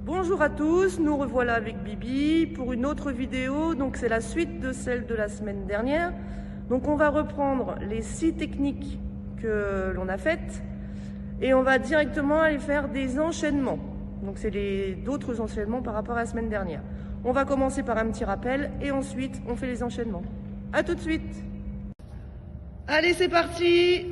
Bonjour à tous, nous revoilà avec Bibi pour une autre vidéo. Donc c'est la suite de celle de la semaine dernière. Donc on va reprendre les 6 techniques que l'on a faites et on va directement aller faire des enchaînements. Donc c'est d'autres enchaînements par rapport à la semaine dernière. On va commencer par un petit rappel et ensuite on fait les enchaînements. A tout de suite. Allez, c'est parti.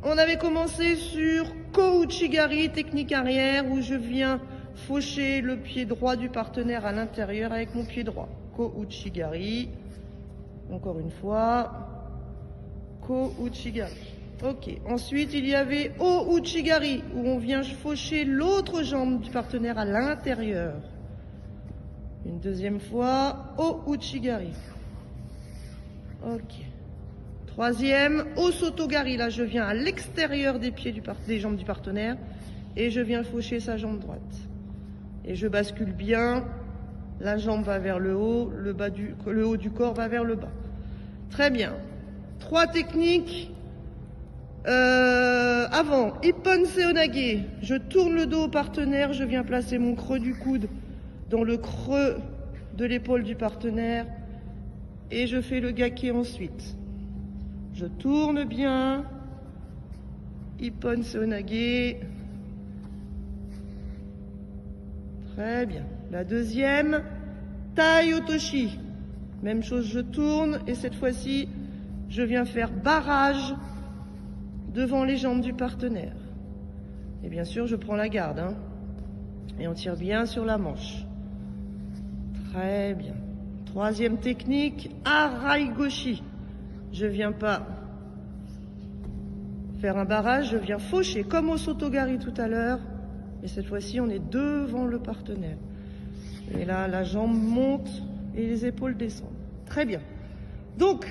On avait commencé sur Ko-Uchi-Gari, technique arrière, où je viens faucher le pied droit du partenaire à l'intérieur avec mon pied droit. Ko-Uchi-Gari. Encore une fois. Ko-Uchi-Gari. Ok. Ensuite, il y avait O-Uchi-Gari, où on vient faucher l'autre jambe du partenaire à l'intérieur. Une deuxième fois, O-Uchi-Gari. Ok. Troisième, Osotogari. Là, je viens à l'extérieur des pieds des jambes du partenaire et je viens faucher sa jambe droite. Et je bascule bien. La jambe va vers le haut, le haut du corps va vers le bas. Très bien. 3 techniques. Avant, Ippon Seonage. Je tourne le dos au partenaire, je viens placer mon creux du coude dans le creux de l'épaule du partenaire et je fais le gake ensuite. Je tourne bien. Ippon Seonage. Très bien. La deuxième, Tai Otoshi. Même chose, je tourne et cette fois-ci, je viens faire barrage devant les jambes du partenaire. Et bien sûr, je prends la garde. Et on tire bien sur la manche. Très bien. Troisième technique, Araigoshi. Je viens pas faire un barrage, je viens faucher comme au Sotogari tout à l'heure. Et cette fois-ci, on est devant le partenaire. Et là, la jambe monte et les épaules descendent. Très bien. Donc,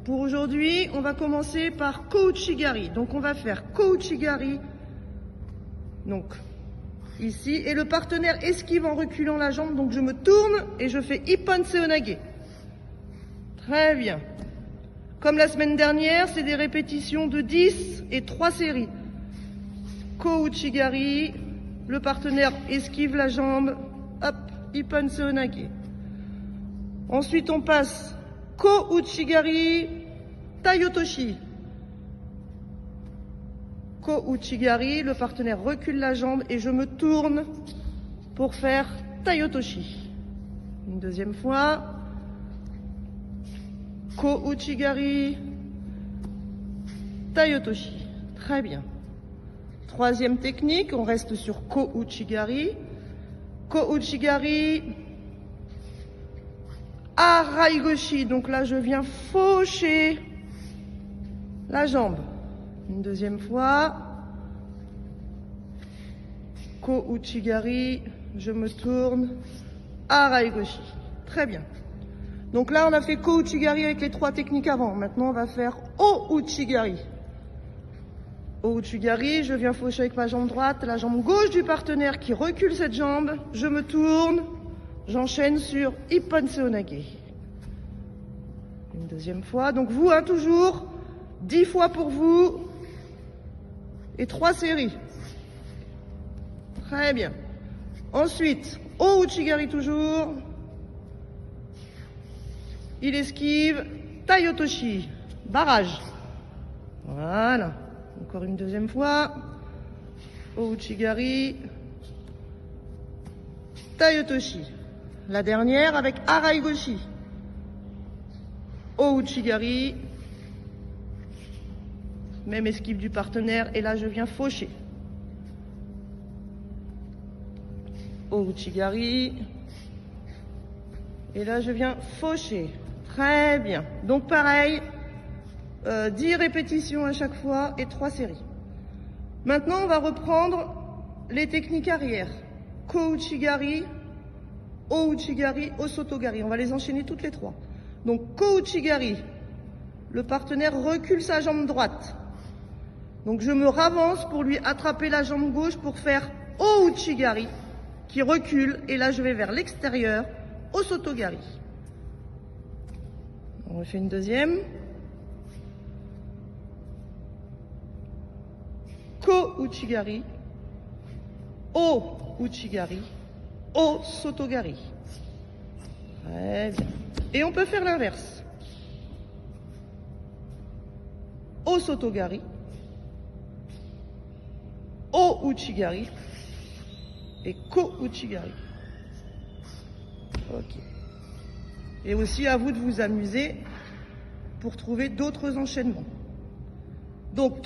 pour aujourd'hui, on va commencer par Ko-Uchi-Gari. Donc, on va faire Ko-Uchi-Gari. Donc, ici. Et le partenaire esquive en reculant la jambe. Donc, je me tourne et je fais Ippon Seonage. Très bien. Comme la semaine dernière, c'est des répétitions de 10 et 3 séries. Ko-Uchi-Gari. Le partenaire esquive la jambe. Hop, Ippon Seonage. Ensuite, on passe Ko-Uchi-Gari, Tai Otoshi. Ko-Uchi-Gari, le partenaire recule la jambe et je me tourne pour faire Tai Otoshi. Une deuxième fois. Ko-Uchi-Gari, Tai Otoshi. Très bien. Troisième technique, on reste sur Ko-Uchi-Gari. Ko-Uchi-Gari, Araigoshi. Donc là, je viens faucher la jambe. Une deuxième fois. Ko-Uchi-Gari, je me tourne. Araigoshi. Très bien. Donc là, on a fait Ko-Uchi-Gari avec les 3 techniques avant. Maintenant, on va faire O-Uchi-Gari. O-Uchi-Gari, je viens faucher avec ma jambe droite, la jambe gauche du partenaire qui recule cette jambe. Je me tourne, j'enchaîne sur Ippon Seonage. Une deuxième fois. Donc vous, toujours 10 fois pour vous et 3 séries. Très bien. Ensuite, O-Uchi-Gari toujours. Il esquive. Tai Otoshi. Barrage. Voilà. Encore une deuxième fois. O-Uchi-Gari. Tai Otoshi. La dernière avec Araigoshi. O-Uchi-Gari. Même esquive du partenaire. Et là, je viens faucher. O-Uchi-Gari. Et là, je viens faucher. Très bien. Donc, pareil. 10 répétitions à chaque fois et 3 séries. Maintenant, on va reprendre les techniques arrière. Ko-Uchi-Gari, O-Uchi-Gari, Osotogari. On va les enchaîner toutes les 3. Donc, Ko-Uchi-Gari. Le partenaire recule sa jambe droite. Donc, je me ravance pour lui attraper la jambe gauche pour faire O-Uchi-Gari, qui recule. Et là, je vais vers l'extérieur, Osotogari. On refait une deuxième. Ko-Uchi-Gari, O-Uchi-Gari, O Sotogari. Très bien. Et on peut faire l'inverse. O Sotogari. O Uchigari. Et Ko Uchigari. Ok. Et aussi à vous de vous amuser pour trouver d'autres enchaînements. Donc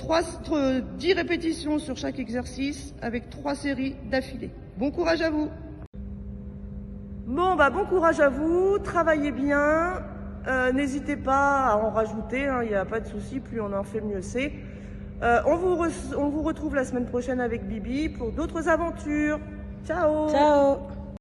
10 répétitions sur chaque exercice avec 3 séries d'affilée. Bon courage à vous. Bon, bon courage à vous, travaillez bien, n'hésitez pas à en rajouter, il n'y a pas de souci, plus on en fait mieux c'est. On vous retrouve la semaine prochaine avec Bibi pour d'autres aventures. Ciao. Ciao.